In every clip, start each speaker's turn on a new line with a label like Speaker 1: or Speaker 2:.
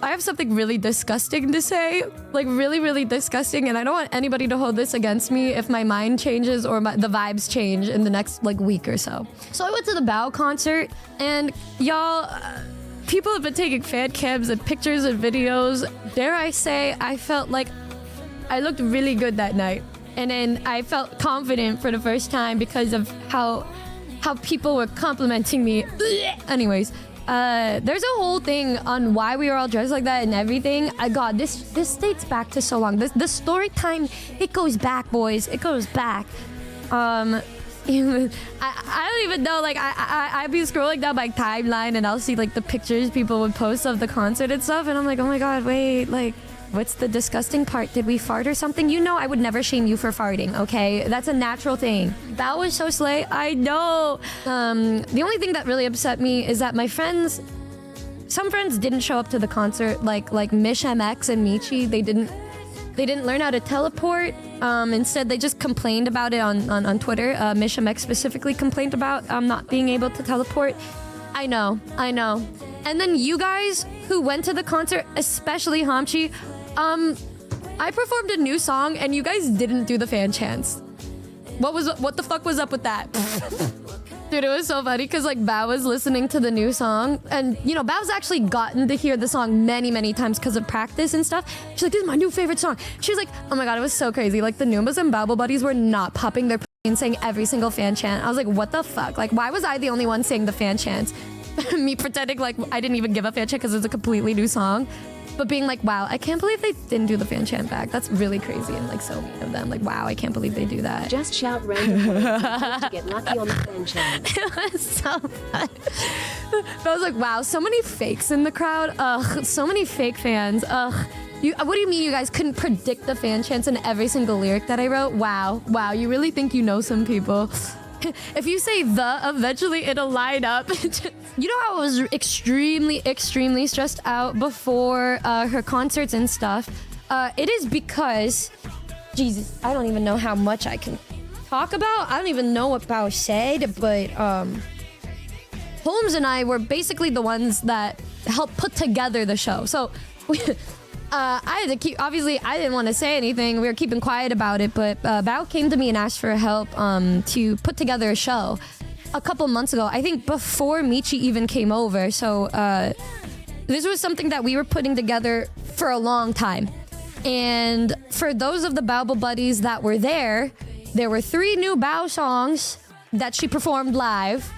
Speaker 1: have something really disgusting to say. Like really, really disgusting. And I don't want anybody to hold this against me if my mind changes or the vibes change in the next like week or so. So I went to the Bao concert and y'all, people have been taking fan cams and pictures and videos. Dare I say, I felt like I looked really good that night. And then I felt confident for the first time because of how people were complimenting me. Anyways, there's a whole thing on why we were all dressed like that and everything. God, this dates back to so long. The story time, it goes back, boys. It goes back. I don't even know. Like I'd be scrolling down my timeline and I'll see like the pictures people would post of the concert and stuff, and I'm like, oh my god, wait, like. What's the disgusting part? Did we fart or something? You know I would never shame you for farting, okay? That's a natural thing. That was so slay. I know. The only thing that really upset me is that my friends... Some friends didn't show up to the concert, like Mish MX and Michi. They didn't learn how to teleport. Instead, they just complained about it on Twitter. Mish MX specifically complained about not being able to teleport. I know. And then you guys who went to the concert, especially Hamchi, I performed a new song and you guys didn't do the fan chants. What the fuck was up with that? Dude, it was so funny because like Bao was listening to the new song and you know, Bao's actually gotten to hear the song many times because of practice and stuff. She's like, this is my new favorite song. She was like, oh my god, it was so crazy. Like the Numbas and Babble Buddies were not popping their and saying every single fan chant. I was like, what the fuck? Like, why was I the only one saying the fan chants? Me pretending like I didn't even give a fan chant because it's a completely new song. But being like, wow, I can't believe they didn't do the fan chant back. That's really crazy and like so mean of them. Like, wow, I can't believe they do that.
Speaker 2: Just shout randomly to get lucky on the fan chant.
Speaker 1: It was so fun. But I was like, wow, so many fakes in the crowd. Ugh, so many fake fans. Ugh. What do you mean you guys couldn't predict the fan chants in every single lyric that I wrote? Wow, you really think you know some people. If you say the, eventually it'll line up. You know how I was extremely stressed out before her concerts and stuff? It is because, Jesus, I don't even know how much I can talk about. I don't even know what Bao said, but Holmes and I were basically the ones that helped put together the show. So I had to keep, obviously I didn't want to say anything. We were keeping quiet about it, but Bao came to me and asked for help to put together a show a couple months ago. I think before Michi even came over. So this was something that we were putting together for a long time. And for those of the Bao buddies that were there were 3 new Bao songs that she performed live.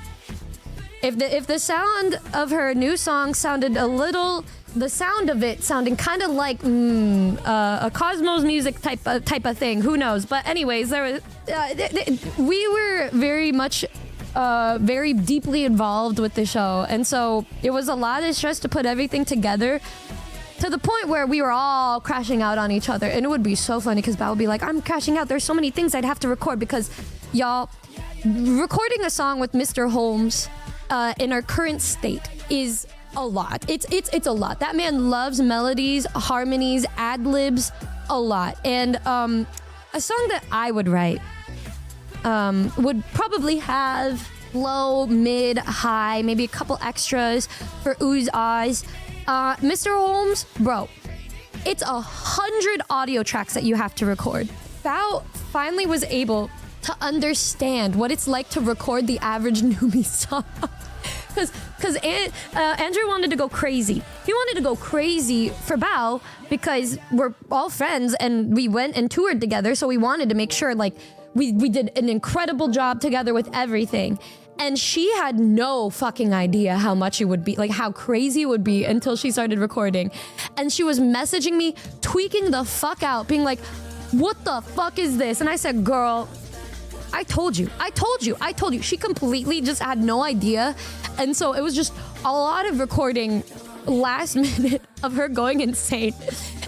Speaker 1: If the sound of her new song sounded a little... The sound of it sounding kind of like a Cosmos music type of thing. Who knows? But anyways, there was we were very much very deeply involved with the show, and so it was a lot of stress to put everything together to the point where we were all crashing out on each other. And it would be so funny because Bao would be like, I'm crashing out. There's so many things I'd have to record because y'all recording a song with Mr. Holmes in our current state is a lot. It's a lot. That man loves melodies, harmonies, ad-libs a lot. And a song that I would write would probably have low, mid, high, maybe a couple extras for oohs, ahs. Mr. Holmes, bro, it's 100 audio tracks that you have to record. Bao finally was able to understand what it's like to record the average Numi song. Because Andrew wanted to go crazy. He wanted to go crazy for Bao because we're all friends and we went and toured together. So we wanted to make sure like we did an incredible job together with everything. And she had no fucking idea how much it would be, like how crazy it would be until she started recording. And she was messaging me, tweaking the fuck out, being like, what the fuck is this? And I said, girl, I told you. She completely just had no idea. And so it was just a lot of recording last minute of her going insane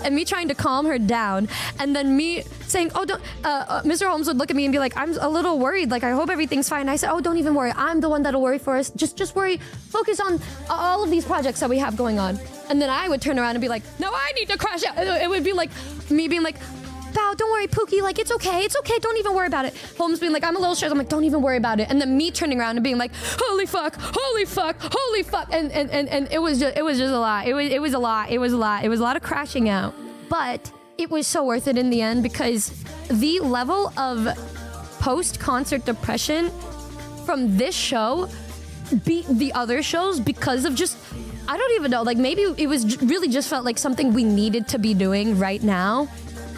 Speaker 1: and me trying to calm her down. And then me saying, oh, don't, Mr. Holmes would look at me and be like, I'm a little worried. Like, I hope everything's fine. I said, oh, don't even worry. I'm the one that'll worry for us. Just worry. Focus on all of these projects that we have going on. And then I would turn around and be like, no, I need to crash out. It would be like me being like, Bao, don't worry, Pookie, like, it's okay, don't even worry about it. Holmes being like, I'm a little stressed. I'm like, don't even worry about it. And then me turning around and being like, holy fuck, holy fuck, holy fuck. And it was just a lot. It was a lot. It was a lot of crashing out. But it was so worth it in the end because the level of post-concert depression from this show beat the other shows because of just, I don't even know, like maybe it was really just felt like something we needed to be doing right now.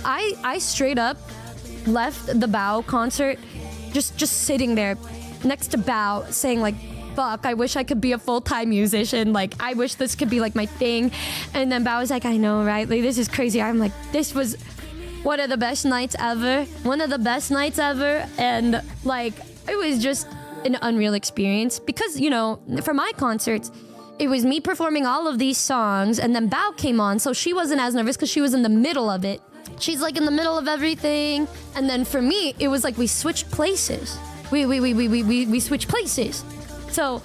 Speaker 1: I straight up left the Bao concert just sitting there next to Bao saying like, fuck, I wish I could be a full-time musician. Like, I wish this could be like my thing. And then Bao was like, I know, right? Like, this is crazy. I'm like, this was one of the best nights ever. One of the best nights ever. And like, it was just an unreal experience because, you know, for my concerts, it was me performing all of these songs and then Bao came on. So she wasn't as nervous because she was in the middle of it. She's like in the middle of everything. And then for me, it was like we switched places. We switched places. So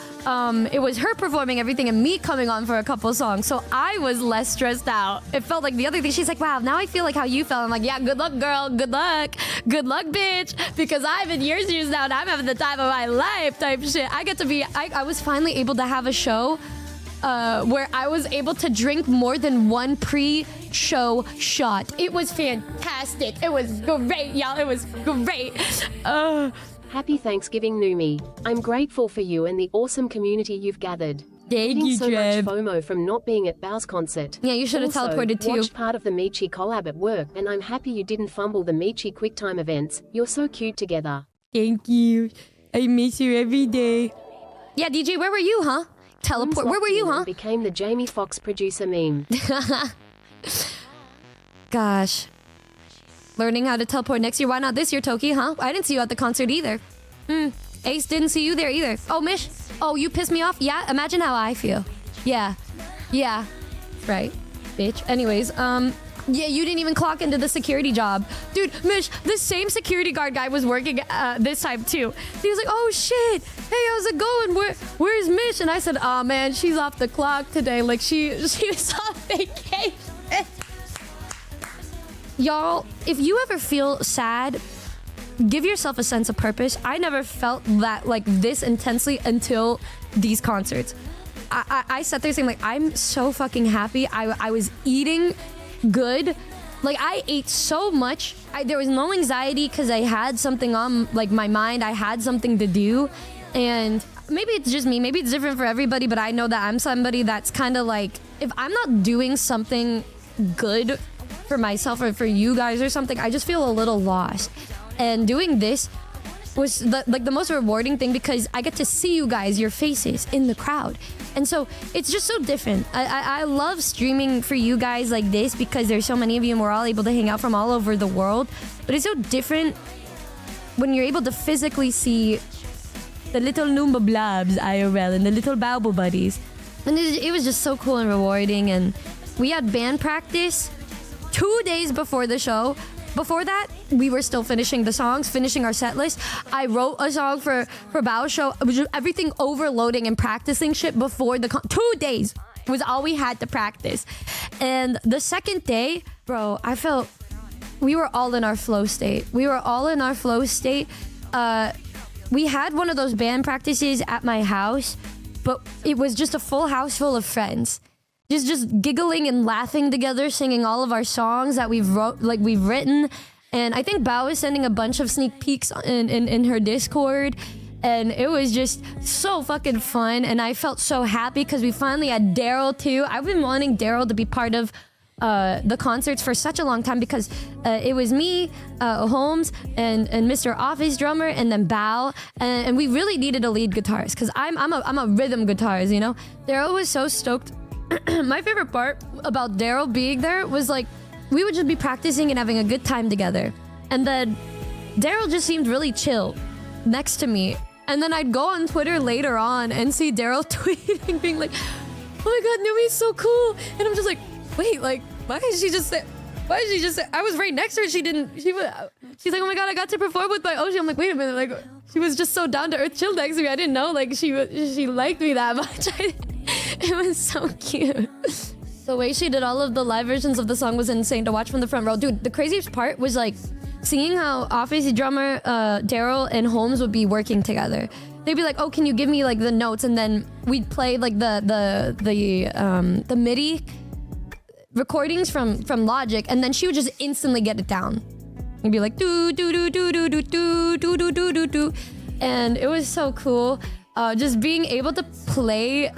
Speaker 1: it was her performing everything and me coming on for a couple songs. So I was less stressed out. It felt like the other thing. She's like, wow, now I feel like how you felt. I'm like, yeah, good luck, girl. Good luck. Good luck, bitch. Because I've been years now and I'm having the time of my life type shit. I was finally able to have a show where I was able to drink more than one pre-show shot. It was fantastic. It was great, y'all. It was great.
Speaker 2: Happy Thanksgiving, Numi. I'm grateful for you and the awesome community you've gathered.
Speaker 1: Thank
Speaker 2: Getting
Speaker 1: you,
Speaker 2: so
Speaker 1: Trev.
Speaker 2: much FOMO from not being at Bao's concert.
Speaker 1: Yeah, you should have
Speaker 2: Also,
Speaker 1: teleported too.
Speaker 2: Watched part of the Michi collab at work, and I'm happy you didn't fumble the Michi QuickTime events. You're so cute together.
Speaker 1: Thank you. I miss you every day. Yeah, DJ, where were you, huh? Teleport. Where were you, huh?
Speaker 2: Became the Jamie Foxx producer meme.
Speaker 1: Gosh. Learning how to teleport next year. Why not this year, Toki, huh? I didn't see you at the concert either. Ace didn't see you there either. Oh, Mish. Oh, you pissed me off? Yeah, imagine how I feel. Yeah. Yeah. Right, bitch. Anyways, yeah, you didn't even clock into the security job. Dude, Mish, the same security guard guy was working this time too. He was like, oh shit, hey, how's it going? Where's Mish? And I said, oh man, she's off the clock today. Like she was on vacation. Y'all, if you ever feel sad, give yourself a sense of purpose. I never felt that like this intensely until these concerts. I sat there saying like, I'm so fucking happy. I was eating good. Like I ate so much. There was no anxiety because I had something on like my mind. I had something to do. And maybe it's just me. Maybe it's different for everybody, but I know that I'm somebody that's kind of like, if I'm not doing something good for myself or for you guys or something, I just feel a little lost. And doing this was the most rewarding thing because I get to see you guys, your faces in the crowd. And so it's just so different. I love streaming for you guys like this because there's so many of you and we're all able to hang out from all over the world. But it's so different when you're able to physically see the little Noomba blobs IRL and the little Baobo buddies. And it was just so cool and rewarding. And we had band practice 2 days before the show. Before that, we were still finishing the songs, finishing our set list. I wrote a song for Bao's show. It was just everything overloading and practicing shit before the 2 days was all we had to practice. And the second day, bro, I felt we were all in our flow state. We had one of those band practices at my house, but it was just a full house full of friends. Just giggling and laughing together, singing all of our songs that we've written. And I think Bao is sending a bunch of sneak peeks in her Discord. And it was just so fucking fun. And I felt so happy because we finally had Daryl too. I've been wanting Daryl to be part of the concerts for such a long time because it was me, Holmes, and Mr. Office Drummer, and then Bao. And we really needed a lead guitarist because I'm a rhythm guitarist, you know? Daryl was so stoked. My favorite part about Daryl being there was like we would just be practicing and having a good time together, and then Daryl just seemed really chill next to me, and then I'd go on Twitter later on and see Daryl tweeting being like, oh my god, Numi's so cool, and I'm just like, wait, like why did she just say I was right next to her. She's like, oh my god, I got to perform with my Oshi. I'm like, wait a minute, like she was just so down to earth chill next to me. I didn't know like she liked me that much. It was so cute. The way she did all of the live versions of the song was insane to watch from the front row. Dude, the craziest part was like seeing how obviously drummer Daryl and Holmes would be working together. They'd be like, "Oh, can you give me like the notes?" And then we'd play like the MIDI recordings from Logic, and then she would just instantly get it down. It'd be like do do do do do do do do do do do do, and it was so cool. Just being able to play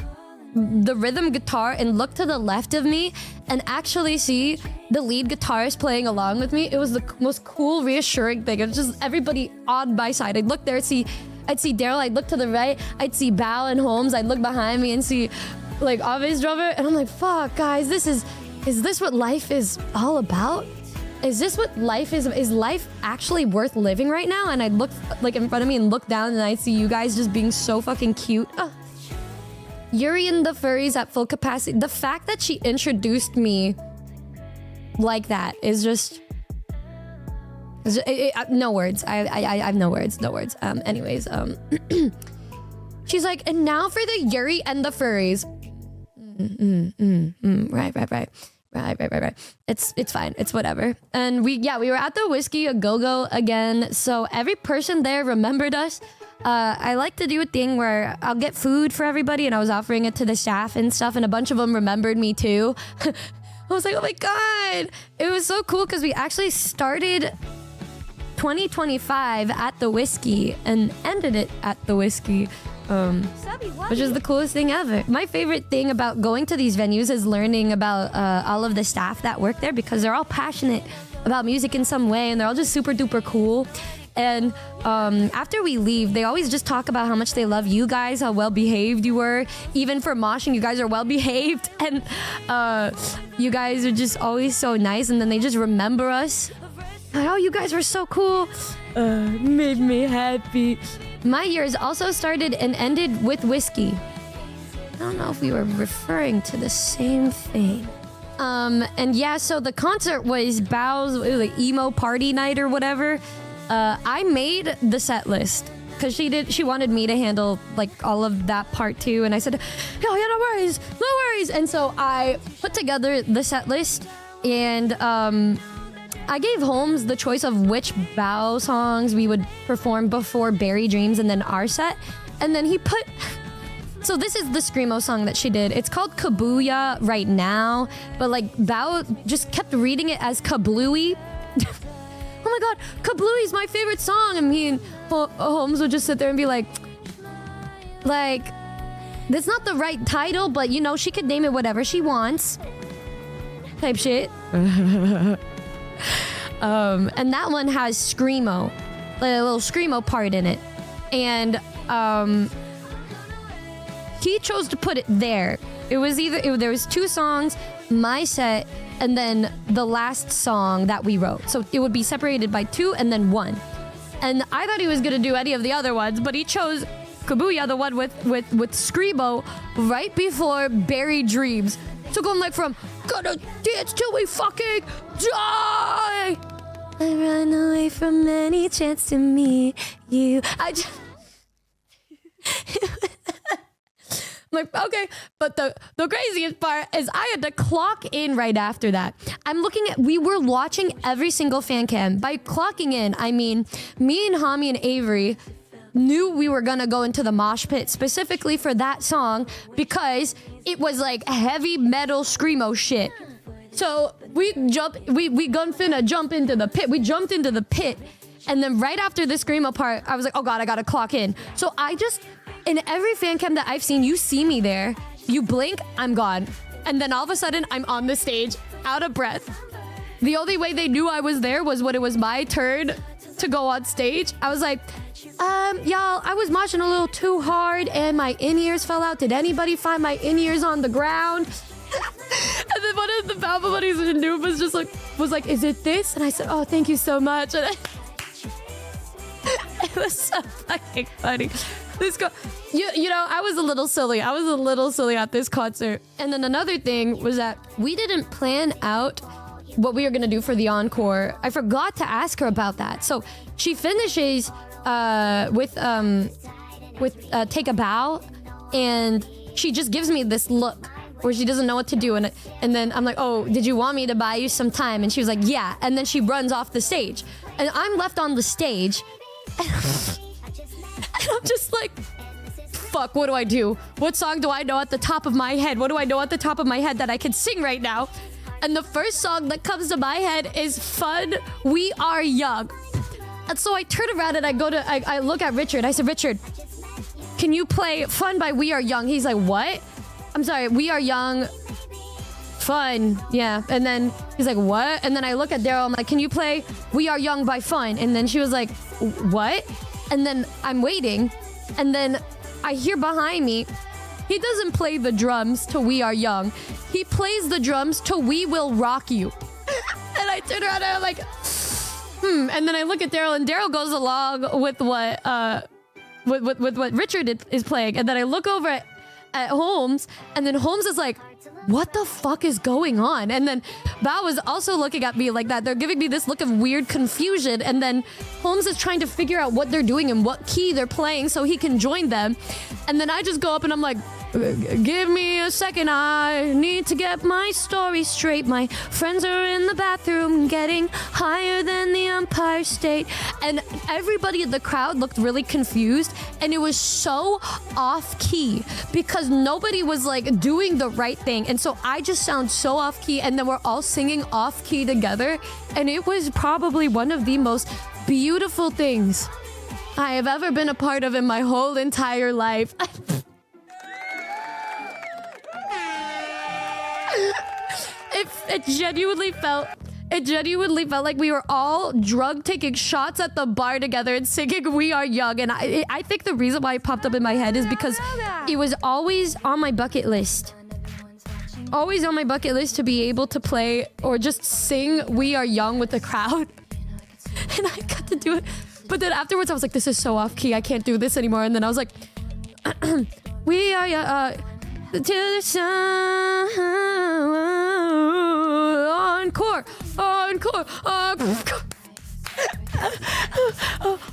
Speaker 1: the rhythm guitar and look to the left of me and actually see the lead guitarist playing along with me. It was the most cool, reassuring thing. It was just everybody on my side. I'd look there, I'd see Daryl, I'd look to the right, I'd see Bao and Holmes, I'd look behind me and see like Ave's drummer, and I'm like, fuck guys, is this what life is all about? Is this what life is? Is life actually worth living right now? And I'd look like in front of me and look down and I'd see you guys just being so fucking cute. Yuri and the furries at full capacity. The fact that she introduced me like that is just... no words. I have no words. No words. Anyways, she's like, and now for the Yuri and the furries. Right. It's fine. It's whatever. And we were at the Whiskey A Go-Go again. So every person there remembered us. I like to do a thing where I'll get food for everybody, and I was offering it to the staff and stuff, and a bunch of them remembered me too. I was like, oh my God. It was so cool because we actually started 2025 at the Whiskey and ended it at the Whiskey. Which is the coolest thing ever. My favorite thing about going to these venues is learning about all of the staff that work there, because they're all passionate about music in some way, and they're all just super duper cool. And after we leave, they always just talk about how much they love you guys, how well behaved you were. Even for moshing, you guys are well behaved, and you guys are just always so nice. And then they just remember us. Oh, you guys were so cool. Made me happy. My years also started and ended with Whiskey. I don't know if we were referring to the same thing. And yeah, so the concert was Bao's like emo party night or whatever. I made the set list because she wanted me to handle like all of that part too, and I said, no worries. And so I put together the set list, and I gave Holmes the choice of which Bao songs we would perform before Berry Dreams and then our set. And then he put... So this is the Screamo song that she did. It's called Kabuya right now, but like Bao just kept reading it as Kablooey. Oh my God, Kablooey's my favorite song. And me and Holmes would just sit there and be like, that's not the right title, but you know, she could name it whatever she wants. Type shit. And that one has Screamo, a little Screamo part in it, and he chose to put it there. It was there was two songs, my set, and then the last song that we wrote. So it would be separated by two and then one. And I thought he was gonna do any of the other ones, but he chose Kabuya, the one with Screamo, right before Berry Dreams. So going like from gonna dance till we fucking die. I run away from any chance to meet you. I'm like, okay, but the craziest part is I had to clock in right after that. We were watching every single fan cam. By clocking in, I mean me and Hami and Avery knew we were gonna go into the mosh pit specifically for that song because it was like heavy metal Screamo shit. So we finna jump into the pit. We jumped into the pit, and then right after the Screamo part, I was like, oh God, I gotta clock in. So I just, in every fan cam that I've seen, you see me there, you blink, I'm gone. And then all of a sudden, I'm on the stage, out of breath. The only way they knew I was there was when it was my turn to go on stage. I was like, y'all, I was moshing a little too hard and my in-ears fell out. Did anybody find my in-ears on the ground? And then one of the Baba buddies in Numi was like, is it this? And I said, oh, thank you so much. And it was so fucking funny. This you know, I was a little silly. At this concert. And then another thing was that we didn't plan out what we were gonna do for the encore. I forgot to ask her about that. So she finishes with Take a Bow, and she just gives me this look where she doesn't know what to do. And then I'm like, oh, did you want me to buy you some time? And she was like, yeah. And then she runs off the stage. And I'm left on the stage. And I'm just like, fuck, what do I do? What song do I know at the top of my head? What do I know at the top of my head that I can sing right now? And the first song that comes to my head is Fun, We Are Young. And so I turn around and I look at Richard. I said, Richard, can you play Fun by We Are Young? He's like, what? I'm sorry, We Are Young, Fun, yeah. And then he's like, what? And then I look at Daryl, I'm like, can you play We Are Young by Fun? And then she was like, what? And then I'm waiting, and then I hear behind me, he doesn't play the drums to We Are Young. He plays the drums to We Will Rock You. And I turn around and I'm like, And then I look at Daryl, and Daryl goes along with what Richard is playing. And then I look over at Holmes, and then Holmes is like, what the fuck is going on? And then Bao was also looking at me like that. They're giving me this look of weird confusion. And then Holmes is trying to figure out what they're doing and what key they're playing so he can join them. And then I just go up and I'm like, give me a second, I need to get my story straight. My friends are in the bathroom getting higher than the Empire State. And everybody in the crowd looked really confused, and it was so off key because nobody was like doing the right thing. And so I just sound so off key, and then we're all singing off key together. And it was probably one of the most beautiful things I have ever been a part of in my whole entire life. It genuinely felt like we were all drunk, taking shots at the bar together and singing We Are Young. And I think the reason why it popped up in my head is because it was always on my bucket list. Always on my bucket list to be able to play or just sing We Are Young with the crowd. And I got to do it. But then afterwards I was like, this is so off key, I can't do this anymore. And then I was like, we are young. To the sun, encore.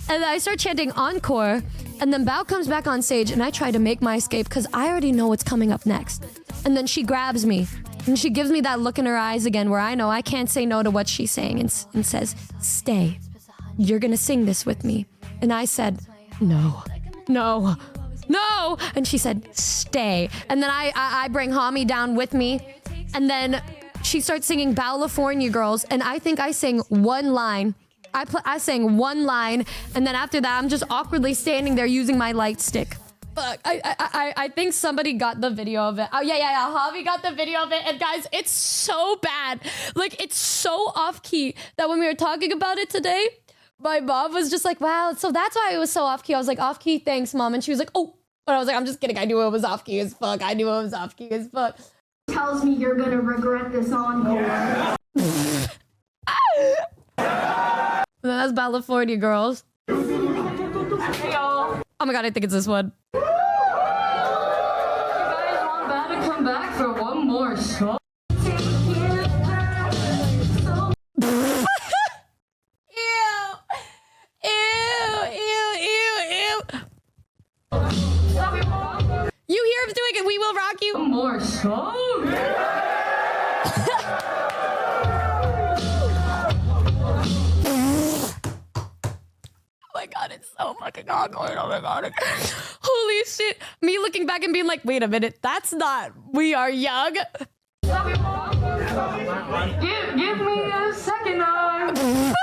Speaker 1: And I start chanting encore, and then Bao comes back on stage, and I try to make my escape because I already know what's coming up next. And then she grabs me, and she gives me that look in her eyes again where I know I can't say no to what she's saying, and says, stay. You're gonna sing this with me. And I said, no. And she said, stay. And then I bring Hami down with me. And then she starts singing California Girls. And I think I sang one line. I sang one line. And then after that, I'm just awkwardly standing there using my light stick. Fuck. I think somebody got the video of it. Oh, yeah. Javi got the video of it. And guys, it's so bad. Like, it's so off key that when we were talking about it today, my mom was just like, wow, so that's why it was so off key. I was like, off key, thanks, mom. And she was like, oh. But I was like, I'm just kidding. I knew it was off key as fuck.
Speaker 3: Tells me you're gonna regret this encore.
Speaker 1: That's California Girls.
Speaker 3: Hey, y'all.
Speaker 1: Oh my god, I think it's this one.
Speaker 3: You guys want Bao to come back for one more song?
Speaker 1: You hear him doing it, We Will Rock You?
Speaker 3: One more song?
Speaker 1: Oh my god, it's so fucking awkward. Oh my god. Holy shit. Me looking back and being like, wait a minute, that's not We Are Young.
Speaker 3: Give me a second arm.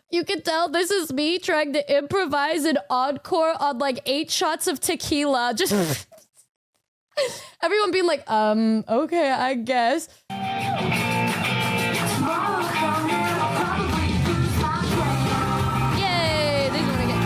Speaker 1: You can tell this is me trying to improvise an encore on like 8 shots of tequila. Just everyone being like, okay, I guess. Yay! They want to get.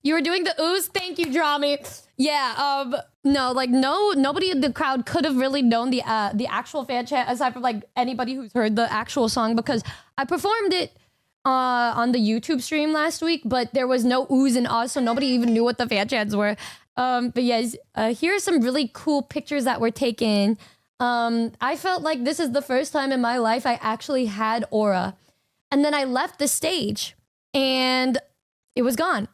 Speaker 1: You were doing the ooze? Thank you, Drami. Yeah, no, like, nobody in the crowd could have really known the actual fan chant aside from, like, anybody who's heard the actual song because I performed it on the YouTube stream last week, but there was no oohs and ahs, so nobody even knew what the fan chants were. But yes, here are some really cool pictures that were taken. I felt like this is the first time in my life I actually had aura. And then I left the stage and it was gone.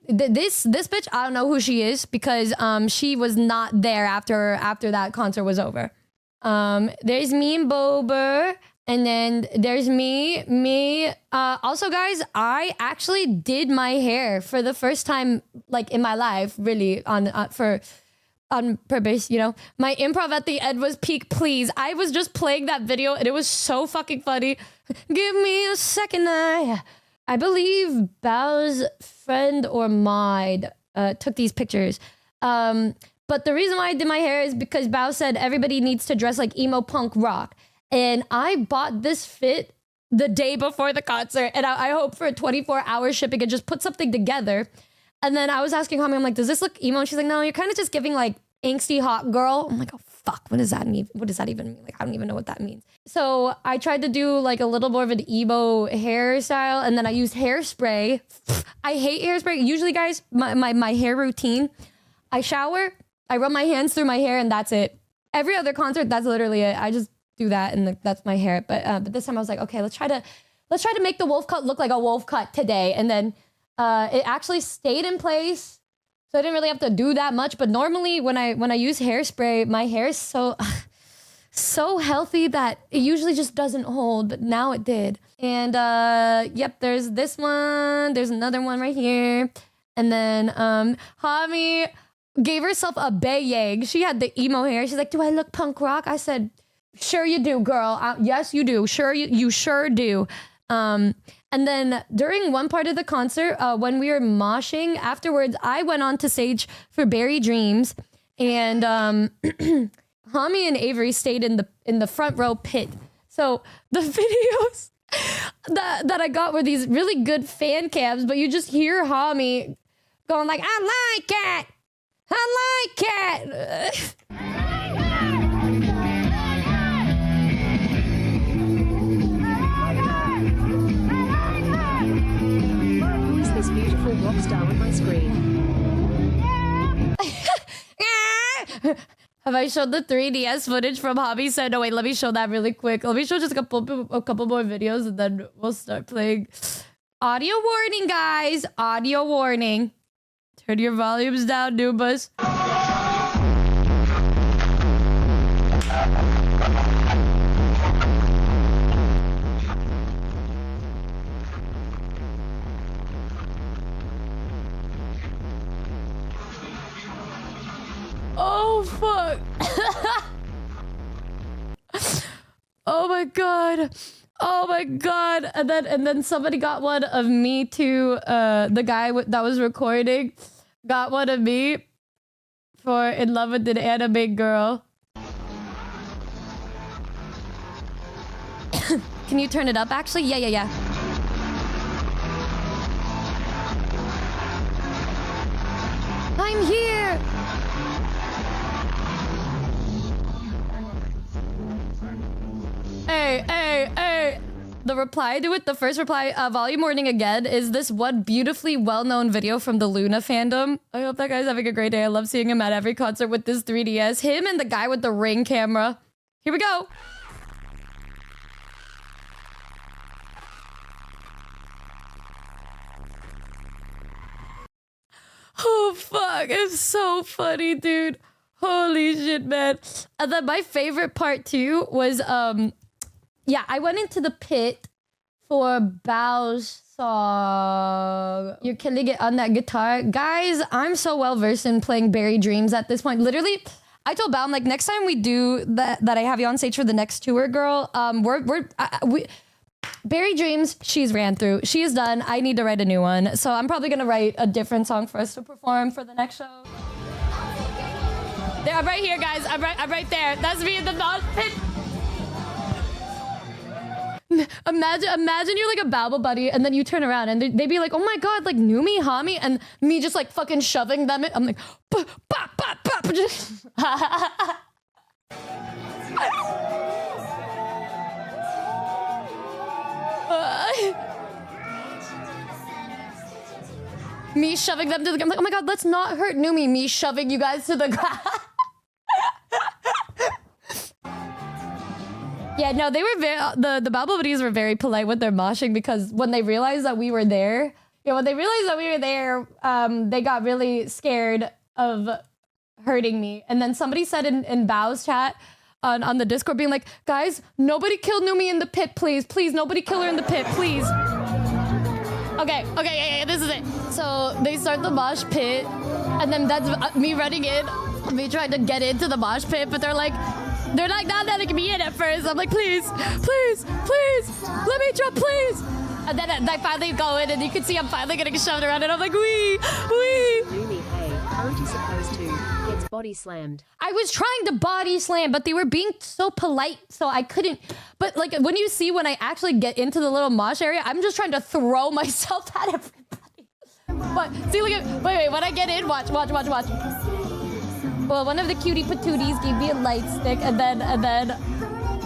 Speaker 1: This bitch, I don't know who she is because she was not there after that concert was over. There's me and Bober, and then there's me. Also, guys, I actually did my hair for the first time, like in my life, really on purpose. You know, my improv at the end was peak. Please, I was just playing that video, and it was so fucking funny. Give me a second, I believe Bao's friend or Maid took these pictures. But the reason why I did my hair is because Bao said everybody needs to dress like emo punk rock. And I bought this fit the day before the concert. And I hope for a 24-hour shipping and just put something together. And then I was asking Hami, I'm like, does this look emo? And she's like, no, you're kind of just giving like angsty hot girl. I'm like, oh, fuck. What does that mean? What does that even mean? Like, I don't even know what that means. So I tried to do like a little more of an emo hairstyle. And then I used hairspray. I hate hairspray. Usually, guys, my hair routine, I shower, I rub my hands through my hair, and that's it. Every other concert, that's literally it. I just do that, and that's my hair. But this time I was like, okay, let's try to make the wolf cut look like a wolf cut today. And then it actually stayed in place, so I didn't really have to do that much. But normally when I use hairspray, my hair is so healthy that it usually just doesn't hold, but now it did. And yep, there's this one. There's another one right here. And then Hami gave herself a bayang. She had the emo hair. She's like, do I look punk rock? I said, sure you do, girl. Yes, you do. Sure, you sure do. And then during one part of the concert, when we were moshing, afterwards, I went on to stage for Berry Dreams. And Hami and Avery stayed in the front row pit. So the videos that I got were these really good fan cams, but you just hear Hami going like, I like it. I like it.
Speaker 2: Who is this beautiful rock star on my screen?
Speaker 1: Have I showed the 3DS footage from Hobby said? No, wait, let me show that really quick. Let me show just a couple more videos and then we'll start playing. Audio warning, guys. Audio warning. Turn your volumes down, Noobas. Oh, fuck. Oh, my God. Oh, my God. And then somebody got one of me, too. The guy that was recording got one of me for In Love with an Anime Girl. Can you turn it up, actually? Yeah. I'm here! Hey. The reply to it, the first reply, volume warning again, is this one beautifully well-known video from the Luna fandom. I hope that guy's having a great day. I love seeing him at every concert with this 3DS. Him and the guy with the Ring camera. Here we go. Oh, fuck. It's so funny, dude. Holy shit, man. And then my favorite part, too, was, yeah, I went into the pit for Bao's song. You're killing it on that guitar. Guys, I'm so well-versed in playing Berry Dreams at this point. Literally, I told Bao, I'm like, next time we do that I have you on stage for the next tour, girl, we Berry Dreams, she's ran through. She is done. I need to write a new one. So I'm probably going to write a different song for us to perform for the next show. There, I'm right here, guys. I'm right there. That's me in the pit. Imagine you're like a Babble buddy and then you turn around and they'd be like, oh my God, like Numi, Hami, and me just like fucking shoving them in. I'm like, bop, bop, bop, bop. Me shoving them to the ground. I'm like, oh my god, let's not hurt Numi. Me shoving you guys to the ground. Yeah, no, they were very, the Babble Buddies were very polite with their moshing because when they realized that we were there, they got really scared of hurting me. And then somebody said in Bao's chat on the Discord being like, guys, nobody kill Numi in the pit, please. Please, nobody kill her in the pit, please. Okay, yeah, this is it. So they start the mosh pit, and then that's me running in, me trying to get into the mosh pit, but they're like, not letting me in at first. I'm like, please, let me drop, please. And then I finally go in, and you can see I'm finally getting shoved around, and I'm like, wee.
Speaker 2: Numi, hey, aren't you supposed to? It's body slammed.
Speaker 1: I was trying to body slam, but they were being so polite, so I couldn't. But like when you see when I actually get into the little mosh area, I'm just trying to throw myself at everybody. But see, look at wait. When I get in, watch. Well, one of the cutie patooties gave me a light stick, and then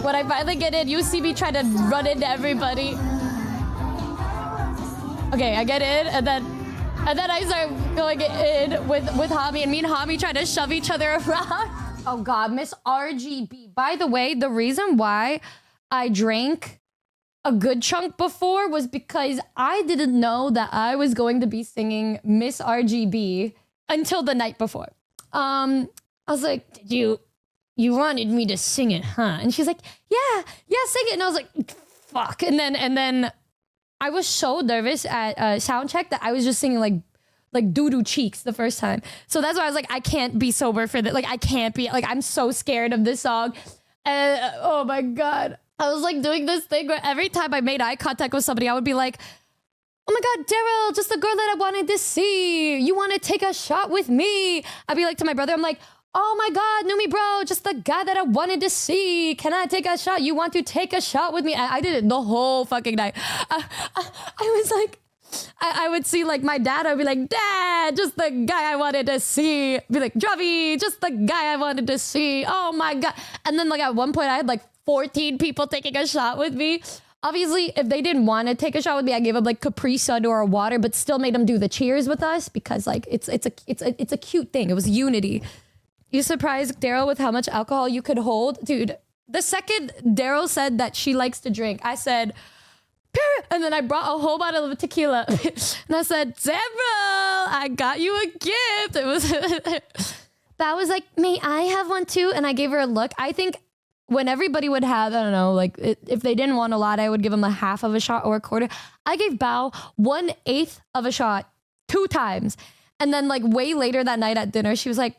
Speaker 1: when I finally get in, you see me try to run into everybody. Okay, I get in, and then I start going in with Hami, and me and Hami try to shove each other around. Oh god, Miss RGB. By the way, the reason why I drank a good chunk before was because I didn't know that I was going to be singing Miss RGB until the night before. I was like, you wanted me to sing it, huh? And she's like, yeah, sing it. And I was like, fuck. And then I was so nervous at sound check that I was just singing like doo-doo cheeks the first time. So that's why I was like, I can't be sober for this. Like, I can't be, like, I'm so scared of this song. And oh my God. I was like doing this thing where every time I made eye contact with somebody, I would be like, oh my God, Daryl, just the girl that I wanted to see. You want to take a shot with me? I'd be like to my brother, I'm like, oh my God, Numi bro, just the guy that I wanted to see. Can I take a shot? You want to take a shot with me? I did it the whole fucking night. I was like, I would see like my dad, I'd be like, Dad, just the guy I wanted to see. Be like, Javi, just the guy I wanted to see. Oh my God. And then like at one point I had like 14 people taking a shot with me. Obviously, if they didn't want to take a shot with me, I gave them like Capri Sun or water, but still made them do the cheers with us because like it's a cute thing. It was unity. You surprised Daryl with how much alcohol you could hold? Dude, the second Daryl said that she likes to drink, I said, period. And then I brought a whole bottle of tequila. And I said, Daryl, I got you a gift. It was that was like, may I have one too? And I gave her a look. I think when everybody would have, I don't know, like if they didn't want a lot, I would give them a half of a shot or a quarter. I gave Bao 1/8 of a shot 2 times. And then like way later that night at dinner, she was like,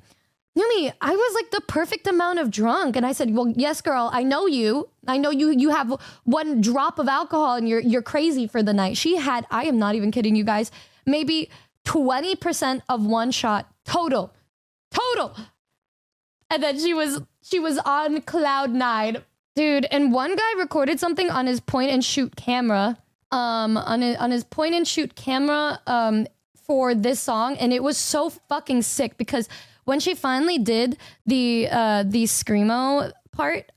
Speaker 1: Numi, I was like the perfect amount of drunk. And I said, well, yes, girl, I know you. I know you have 1 drop of alcohol and you're crazy for the night. She had, I am not even kidding you guys, maybe 20% of 1 shot total. And then she was on cloud 9. Dude, and one guy recorded something on his point and shoot camera. On his point and shoot camera for this song, and it was so fucking sick because when she finally did the screamo part,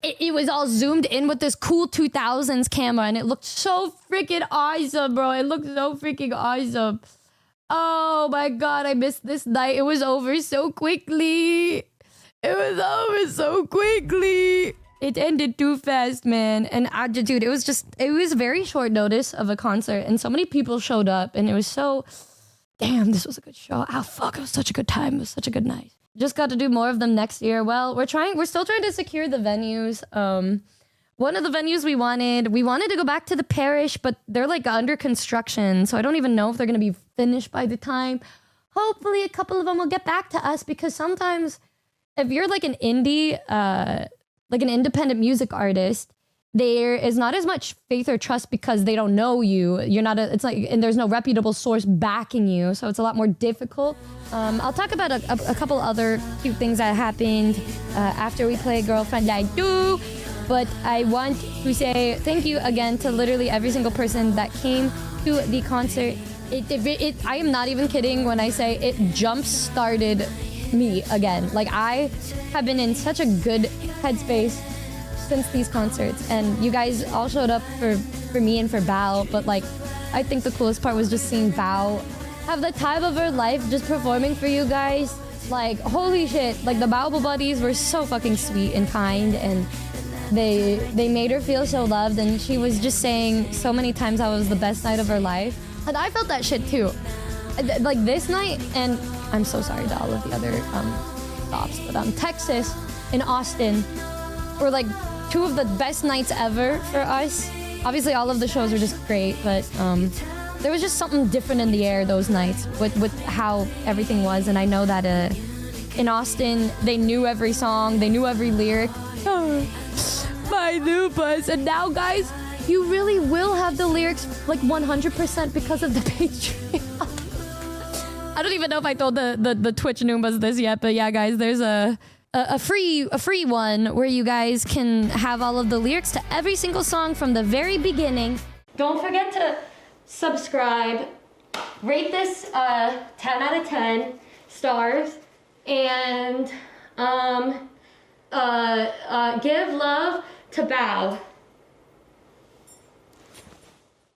Speaker 1: it was all zoomed in with this cool 2000s camera, and it looked so freaking awesome, bro. It looked so freaking awesome. Oh my God, I missed this night. It was over so quickly. It ended too fast, man. And dude, it was very short notice of a concert, and so many people showed up, and it was so, damn, this was a good show. Oh fuck, it was such a good time. It was such a good night. Just got to do more of them next year. Well, we're still trying to secure the venues. One of the venues we wanted to go back to the parish, but they're like under construction, so I don't even know if they're gonna be finished by the time. Hopefully a couple of them will get back to us, because sometimes if you're like an indie, like an independent music artist, there is not as much faith or trust because they don't know you. It's like, and there's no reputable source backing you, so it's a lot more difficult. I'll talk about a couple other cute things that happened after we play Girlfriend Like You. But I want to say thank you again to literally every single person that came to the concert. I am not even kidding when I say it jump-started me again. Like, I have been in such a good headspace since these concerts, and you guys all showed up for me and for Bao, but like, I think the coolest part was just seeing Bao have the time of her life just performing for you guys. Like, holy shit. Like, the Baobab buddies were so fucking sweet and kind, and they made her feel so loved, and she was just saying so many times how it was the best night of her life. And I felt that shit too. Like, this night, and I'm so sorry to all of the other stops, but Texas and Austin were like 2 of the best nights ever for us. Obviously, all of the shows were just great, but there was just something different in the air those nights with how everything was. And I know that in Austin, they knew every song, they knew every lyric. Oh, my Vtubers. And now, guys, you really will have the lyrics like 100% because of the Patreon. I don't even know if I told the Twitch Noombas this yet, but yeah, guys, there's a free one where you guys can have all of the lyrics to every single song from the very beginning. Don't forget to subscribe, rate this 10 out of 10 stars, and give love to Bao.